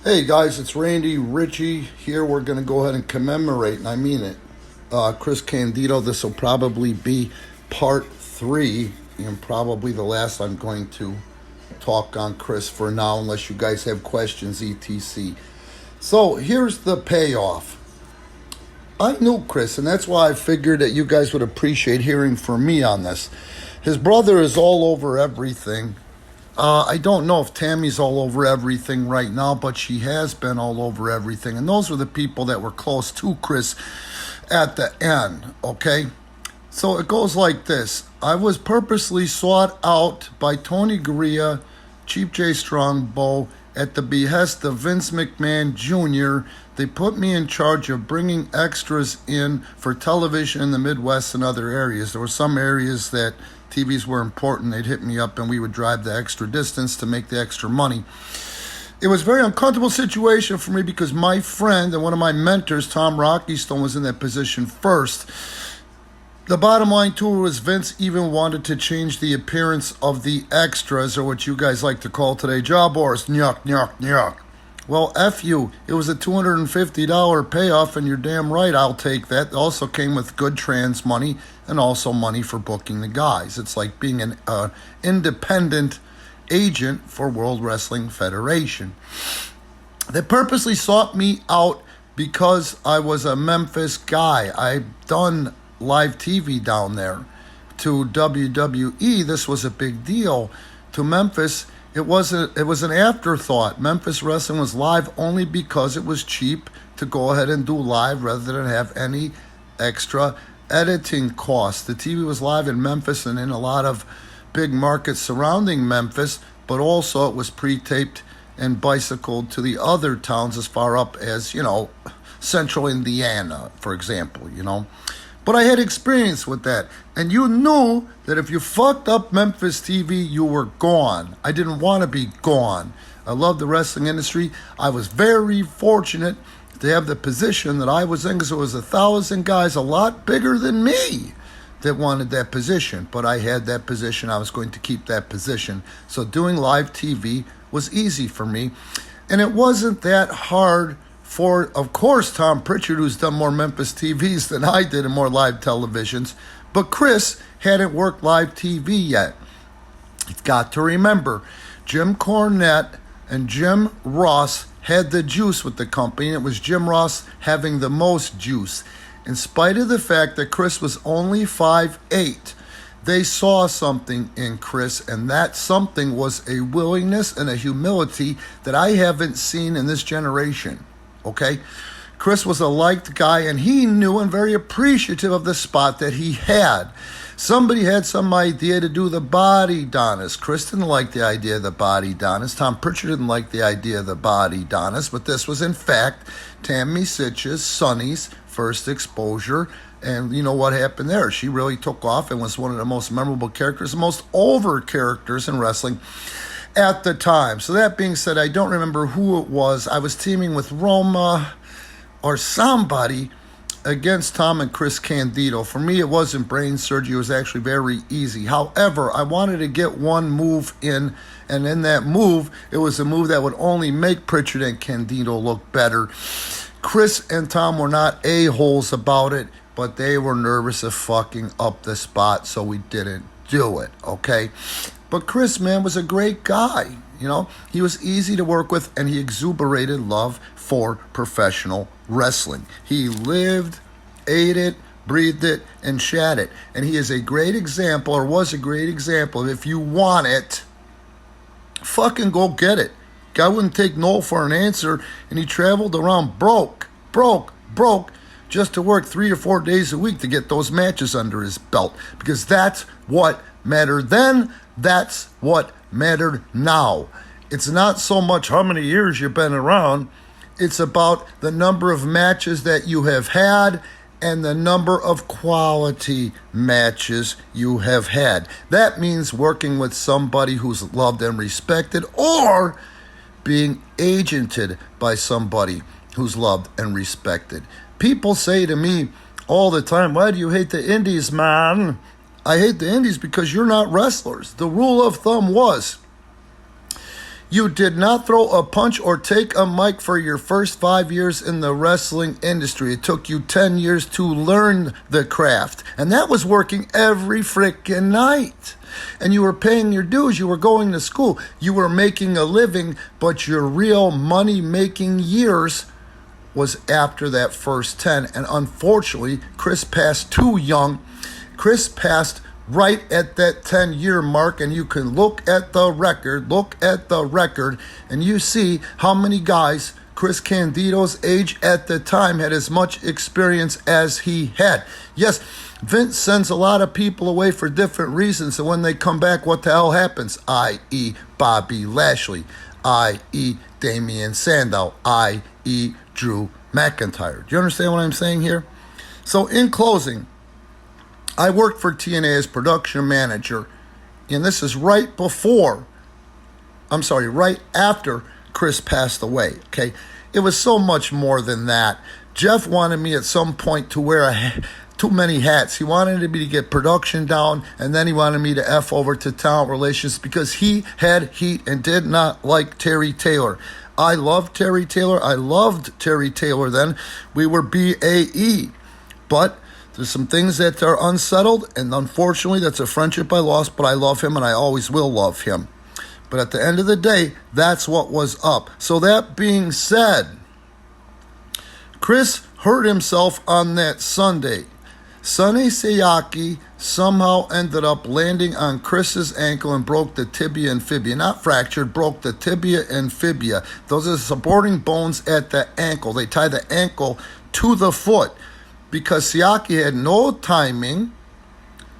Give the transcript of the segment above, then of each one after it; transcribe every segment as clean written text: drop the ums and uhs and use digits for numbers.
Hey guys, it's Randy Ritchie here. We're going to go ahead and commemorate, and I mean it, Chris Candido. This will probably be part 3 and probably the last I'm going to talk on Chris for now, unless you guys have questions, etc. So here's the payoff. I knew Chris, and that's why I figured that you guys would appreciate hearing from me on this. His brother is all over everything. I don't know if Tammy's all over everything right now, but she has been all over everything. And those were the people that were close to Chris at the end, okay? So it goes like this. I was purposely sought out by Tony Gurria, Cheap J Strongbow, at the behest of Vince McMahon Jr. They put me in charge of bringing extras in for television in the Midwest and other areas. There were some areas that TVs were important. They'd hit me up and we would drive the extra distance to make the extra money. It was a very uncomfortable situation for me because my friend and one of my mentors, Tom Rockystone, was in that position first. The bottom line too was Vince even wanted to change the appearance of the extras, or what you guys like to call today job whores. Nyuk, nyuk, nyuk. Well, F you. It was a $250 payoff, and you're damn right I'll take that. It also came with good trans money and also money for booking the guys. It's like being an independent agent for World Wrestling Federation. They purposely sought me out because I was a Memphis guy. I've done live TV down there. To WWE, this was a big deal. To Memphis, it was an afterthought. Memphis wrestling was live only because it was cheap to go ahead and do live rather than have any extra editing costs. The TV was live in Memphis and in a lot of big markets surrounding Memphis, but also it was pre-taped and bicycled to the other towns as far up as, central Indiana, for example, But I had experience with that. And you knew that if you fucked up Memphis TV, you were gone. I didn't want to be gone. I love the wrestling industry. I was very fortunate to have the position that I was in because there was 1,000 guys a lot bigger than me that wanted that position. But I had that position. I was going to keep that position. So doing live TV was easy for me. And it wasn't that hard for, of course, Tom Pritchard, who's done more Memphis TVs than I did and more live televisions. But Chris hadn't worked live TV yet. You've got to remember, Jim Cornette and Jim Ross had the juice with the company, and it was Jim Ross having the most juice. In spite of the fact that Chris was only 5'8", they saw something in Chris, and that something was a willingness and a humility that I haven't seen in this generation. Okay, Chris was a liked guy, and he knew and very appreciative of the spot that he had. Somebody had some idea to do the body Donis. Chris didn't like the idea of the body Donis. Tom Pritchard didn't like the idea of the body Donis, but this was in fact Tammy Sitch's, Sonny's first exposure. And you know what happened there? She really took off and was one of the most memorable characters, the most over characters in wrestling at the time. So that being said, I don't remember who it was. I was teaming with Roma or somebody against Tom and Chris Candido. For me, it wasn't brain surgery. It was actually very easy. However, I wanted to get one move in, and in that move, it was a move that would only make Pritchard and Candido look better. Chris and Tom were not a-holes about it, but they were nervous of fucking up the spot, so we didn't do it, okay? But Chris, man, was a great guy. He was easy to work with, and he exuberated love for professional wrestling. He lived, ate it, breathed it, and shat it. And he is a great example, or was a great example, of if you want it, fucking go get it. Guy wouldn't take no for an answer, and he traveled around broke, just to work 3 or 4 days a week to get those matches under his belt. Because that's what mattered then. That's what mattered now. It's not so much how many years you've been around. It's about the number of matches that you have had and the number of quality matches you have had. That means working with somebody who's loved and respected, or being agented by somebody who's loved and respected. People say to me all the time, "Why do you hate the indies, man?" I hate the indies because you're not wrestlers. The rule of thumb was, You did not throw a punch or take a mic for your first 5 years in the wrestling industry. It took you 10 years to learn the craft. And that was working every frickin' night. And you were paying your dues. You were going to school. You were making a living. But your real money-making years was after that first 10. And unfortunately, Chris passed too young. Chris passed right at that 10-year mark, and you can look at the record, and you see how many guys Chris Candido's age at the time had as much experience as he had. Yes, Vince sends a lot of people away for different reasons, and when they come back, what the hell happens? I.e. Bobby Lashley, i.e. Damian Sandow, i.e. Drew McIntyre. Do you understand what I'm saying here? So in closing, I worked for TNA as production manager, and this is right after Chris passed away, okay? It was so much more than that. Jeff wanted me at some point to wear too many hats. He wanted me to get production down, and then he wanted me to F over to talent relations because he had heat and did not like Terry Taylor. I loved Terry Taylor. I loved Terry Taylor then. We were BAE, but there's some things that are unsettled, and unfortunately, that's a friendship I lost, but I love him, and I always will love him. But at the end of the day, that's what was up. So that being said, Chris hurt himself on that Sunday. Sonny Sayaki somehow ended up landing on Chris's ankle and broke the tibia and fibia. Not fractured, broke the tibia and fibia. Those are the supporting bones at the ankle. They tie the ankle to the foot, because Siaki had no timing,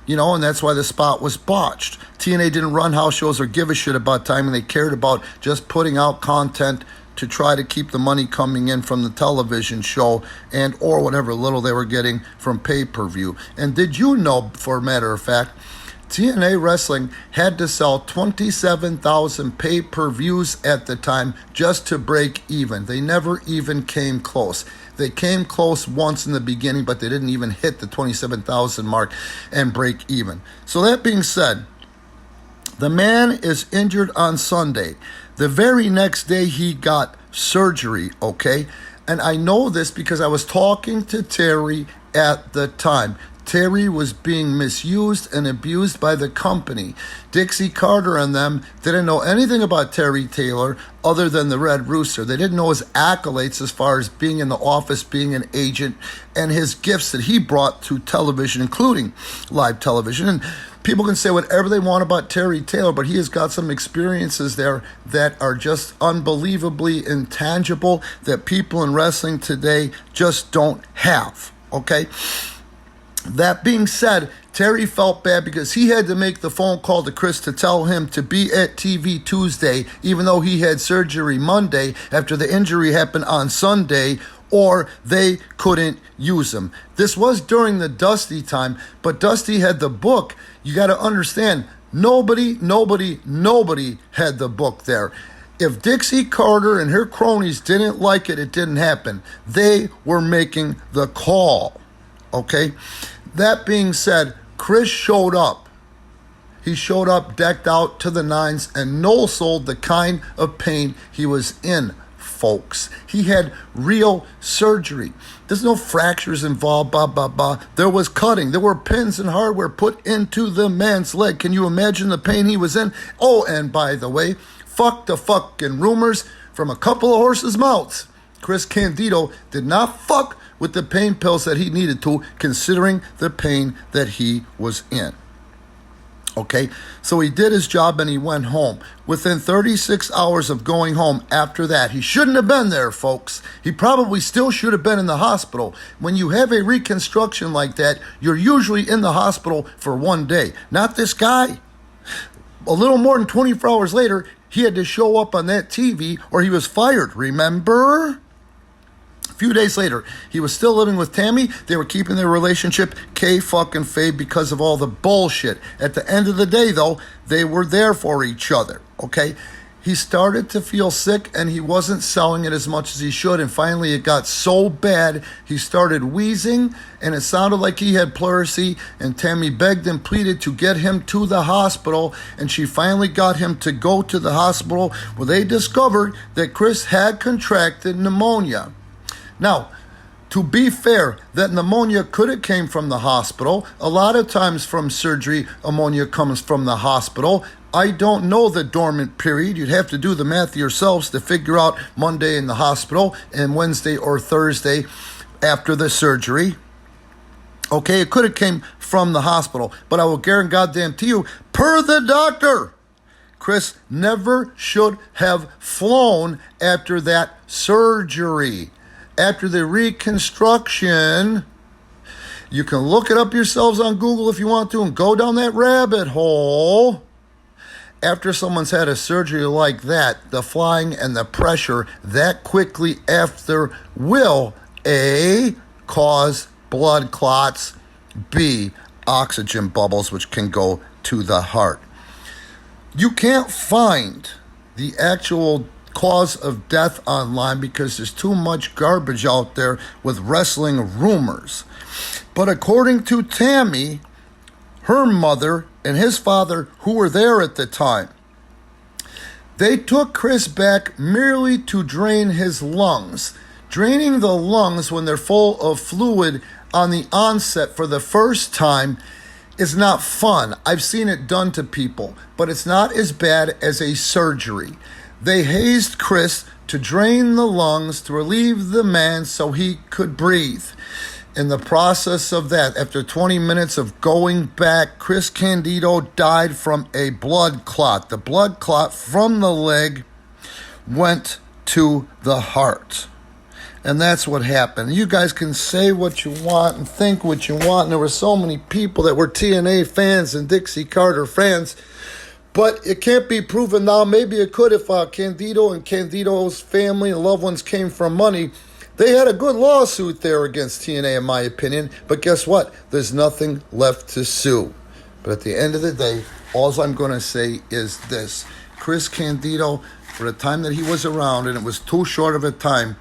and that's why the spot was botched. TNA didn't run house shows or give a shit about timing. They cared about just putting out content to try to keep the money coming in from the television show and or whatever little they were getting from pay-per-view. And did you know, for a matter of fact, TNA Wrestling had to sell 27,000 pay-per-views at the time just to break even. They never even came close. They came close once in the beginning, but they didn't even hit the 27,000 mark and break even. So that being said, the man is injured on Sunday. The very next day he got surgery, okay? And I know this because I was talking to Terry at the time. Terry was being misused and abused by the company. Dixie Carter and them didn't know anything about Terry Taylor other than the Red Rooster. They didn't know his accolades as far as being in the office, being an agent, and his gifts that he brought to television, including live television. And people can say whatever they want about Terry Taylor, but he has got some experiences there that are just unbelievably intangible that people in wrestling today just don't have, okay? That being said, Terry felt bad because he had to make the phone call to Chris to tell him to be at TV Tuesday, even though he had surgery Monday after the injury happened on Sunday, or they couldn't use him. This was during the Dusty time, but Dusty had the book. You got to understand, nobody had the book there. If Dixie Carter and her cronies didn't like it, it didn't happen. They were making the call. Okay, that being said, Chris showed up. He showed up decked out to the nines and no-sold the kind of pain he was in, folks. He had real surgery. There's no fractures involved, There was cutting. There were pins and hardware put into the man's leg. Can you imagine the pain he was in? Oh, and by the way, fuck the fucking rumors from a couple of horses' mouths. Chris Candido did not fuck with the pain pills that he needed to, considering the pain that he was in. Okay, so he did his job and he went home. Within 36 hours of going home after that, he shouldn't have been there, folks. He probably still should have been in the hospital. When you have a reconstruction like that, you're usually in the hospital for 1 day. Not this guy. A little more than 24 hours later, he had to show up on that TV or he was fired, remember? A few days later, he was still living with Tammy. They were keeping their relationship K-fucking-fade because of all the bullshit. At the end of the day, though, they were there for each other, okay? he started to feel sick and he wasn't selling it as much as he should. And finally it got so bad, he started wheezing and it sounded like he had pleurisy. And Tammy begged and pleaded to get him to the hospital. And she finally got him to go to the hospital where they discovered that Chris had contracted pneumonia. Now, to be fair, that pneumonia could have came from the hospital. A lot of times from surgery, pneumonia comes from the hospital. I don't know the dormant period. You'd have to do the math yourselves to figure out Monday in the hospital and Wednesday or Thursday after the surgery. Okay, it could have came from the hospital, but I will guarantee you, per the doctor, Chris never should have flown after that surgery. After the reconstruction, you can look it up yourselves on Google if you want to and go down that rabbit hole. After someone's had a surgery like that, the flying and the pressure that quickly after will A, cause blood clots, B, oxygen bubbles, which can go to the heart. You can't find the actual cause of death online because there's too much garbage out there with wrestling rumors. But according to Tammy, her mother and his father, who were there at the time, they took Chris back merely to drain his lungs. Draining the lungs when they're full of fluid on the onset for the first time is not fun. I've seen it done to people, but it's not as bad as a surgery. They hazed Chris to drain the lungs to relieve the man so he could breathe. In the process of that, after 20 minutes of going back, Chris Candido died from a blood clot. The blood clot from the leg went to the heart. And that's what happened. You guys can say what you want and think what you want. And there were so many people that were TNA fans and Dixie Carter fans. But it can't be proven now. Maybe it could if Candido and Candido's family and loved ones came from money. They had a good lawsuit there against TNA, in my opinion. But guess what? There's nothing left to sue. But at the end of the day, all I'm going to say is this. Chris Candido, for the time that he was around, and it was too short of a time,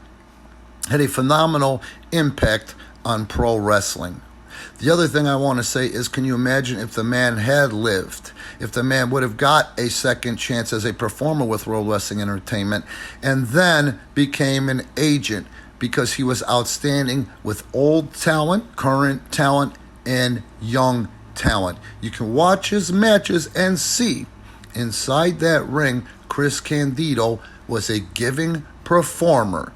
had a phenomenal impact on pro wrestling. The other thing I want to say is, can you imagine if the man had lived? If the man would have got a second chance as a performer with World Wrestling Entertainment and then became an agent because he was outstanding with old talent, current talent, and young talent. You can watch his matches and see inside that ring, Chris Candido was a giving performer.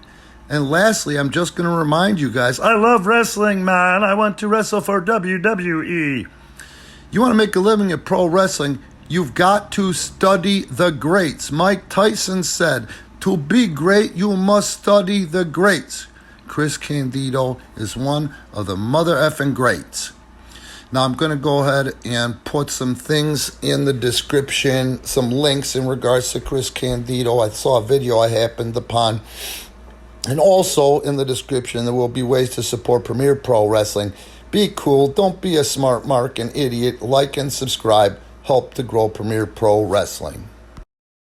And lastly, I'm just going to remind you guys, I love wrestling, man. I want to wrestle for WWE. You want to make a living at pro wrestling, you've got to study the greats. Mike Tyson said, to be great, you must study the greats. Chris Candido is one of the mother effing greats. Now, I'm going to go ahead and put some things in the description, some links in regards to Chris Candido. I saw a video I happened upon. And also in the description, there will be ways to support Premier Pro Wrestling. Be cool. Don't be a smart mark and idiot. Like and subscribe. Help to grow Premier Pro Wrestling.